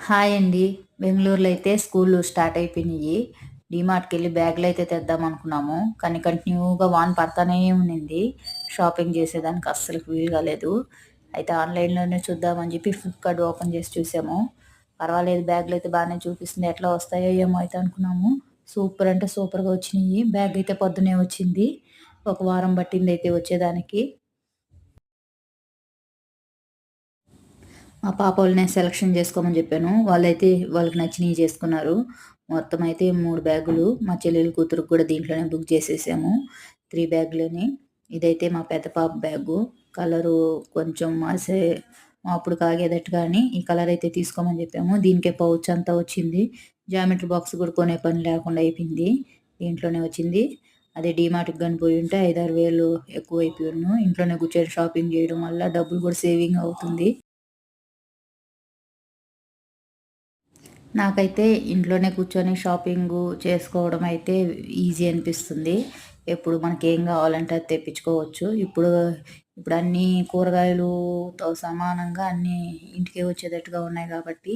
Hi అండి. బెంగుళూరులో అయితే స్కూల్లు స్టార్ట్ అయిపోయినాయి. డీమార్ట్‌కెళ్ళి బ్యాగులైతే తెద్దామనుకున్నాము. కానీ కంటిన్యూగా వాన పడతానే ఉండింది. షాపింగ్ చేసేదానికి అస్సలకి వీలు కాలేదు. అయితే ఆన్‌లైన్‌లోనే చూద్దామని చెప్పి ఫ్లిప్‌కార్ట్ ఓపెన్ చేసి చూసాము. పర్వాలేదు, బ్యాగులైతే బానే చూపిస్తుంది. ఎట్లా వస్తాయో ఏమో అయితే అనుకున్నాము. సూపర్ అంటే సూపర్‌గా వచ్చినియి. బ్యాగ్ అయితే పొద్దున్నే వచ్చింది. ఒక వారం పట్టిందయితే వచ్చేదానికి. మా పాపోళ్ళని సెలక్షన్ చేసుకోమని చెప్పాను. వాళ్ళైతే వాళ్ళకి నచ్చినయి చేసుకున్నారు. మొత్తం అయితే 3 బ్యాగులు. మా చెల్లెలి కూతురికి కూడా దీంట్లోనే బుక్ చేసేసాము. 3 బ్యాగులని. ఇదైతే మా పెద్ద పాప బ్యాగు. కలరు కొంచెం అప్పుడు కాగేదట్టు గాని ఈ కలర్ అయితే తీసుకోమని చెప్పాము. దీనికే పౌచ్ అంతా వచ్చింది. జామెట్రీ బాక్స్ కూడా కొనే పని లేకుండా అయిపోయింది. దీంట్లోనే వచ్చింది. అదే డీమార్ట్‌కి గాని పోయుంటే 5, 6 వేలు ఎక్కువైపోయున్ను. ఇంట్లోనే కూర్చొని షాపింగ్ చేయడం వల్ల డబ్బులు కూడా సేవింగ్ అవుతుంది. నాకైతే ఇంట్లోనే కూర్చొని షాపింగు చేసుకోవడం అయితే ఈజీ అనిపిస్తుంది. ఎప్పుడు మనకేం కావాలంటే అది తెప్పించుకోవచ్చు. ఇప్పుడు అన్నీ కూరగాయలుతో సమానంగా అన్నీ ఇంటికే వచ్చేటట్టుగా ఉన్నాయి కాబట్టి,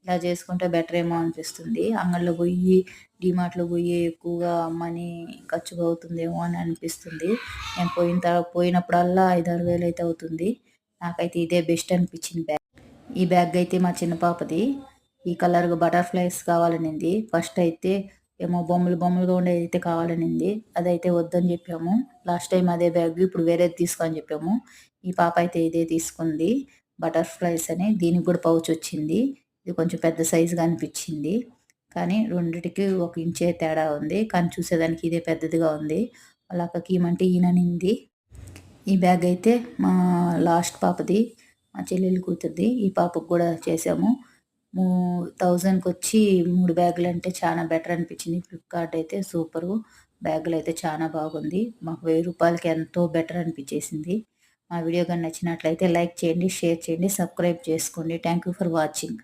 ఇలా చేసుకుంటే బెటరేమో అనిపిస్తుంది. అంగడిలో పోయి, డీమార్ట్‌లో పోయి ఎక్కువగా మనీ ఖర్చు అవుతుందేమో అని అనిపిస్తుంది. నేను పోయినప్పుడల్లా 5, 6 వేలు అయితే అవుతుంది. నాకైతే ఇదే బెస్ట్ అనిపించింది బ్యాగ్. ఈ బ్యాగ్ అయితే మా చిన్న పాపది. ఈ కలర్ బటర్‌ఫ్లైస్ కావాలనింది. ఫస్ట్ అయితే ఏమో బొమ్మలు బొమ్మలుగా ఉండేదైతే కావాలనింది. అదైతే వద్దని చెప్పాము. లాస్ట్ టైమ్ అదే బ్యాగ్, ఇప్పుడు వేరేది తీసుకో అని చెప్పాము. ఈ పాప అయితే ఇదే తీసుకుంది. బటర్‌ఫ్లైస్ అని. దీనికి కూడా పౌచ్ వచ్చింది. ఇది కొంచెం పెద్ద సైజుగా అనిపించింది. కానీ రెండిటికి 1 ఇంచే తేడా ఉంది. కానీ చూసేదానికి ఇదే పెద్దదిగా ఉంది. వాళ్ళ అక్కకి ఇయమంటే ఈయననింది. ఈ బ్యాగ్ అయితే మా లాస్ట్ పాపది. మా చెల్లెలి కూతురిది. ఈ పాపకు కూడా చేసాము. 1000కొచ్చి 3 బ్యాగులంటే చానా బెటర్ అనిపించింది. ఫ్లిప్‌కార్ట్ అయితే సూపరు. బ్యాగులైతే చానా బాగుంది. మాకు రూ. 1000కి ఎంతో బెటర్ అనిపించేసింది. మా వీడియో గాని నచ్చినట్లయితే లైక్ చేయండి, షేర్ చేయండి, సబ్స్క్రైబ్ చేసుకోండి. Thank you for watching.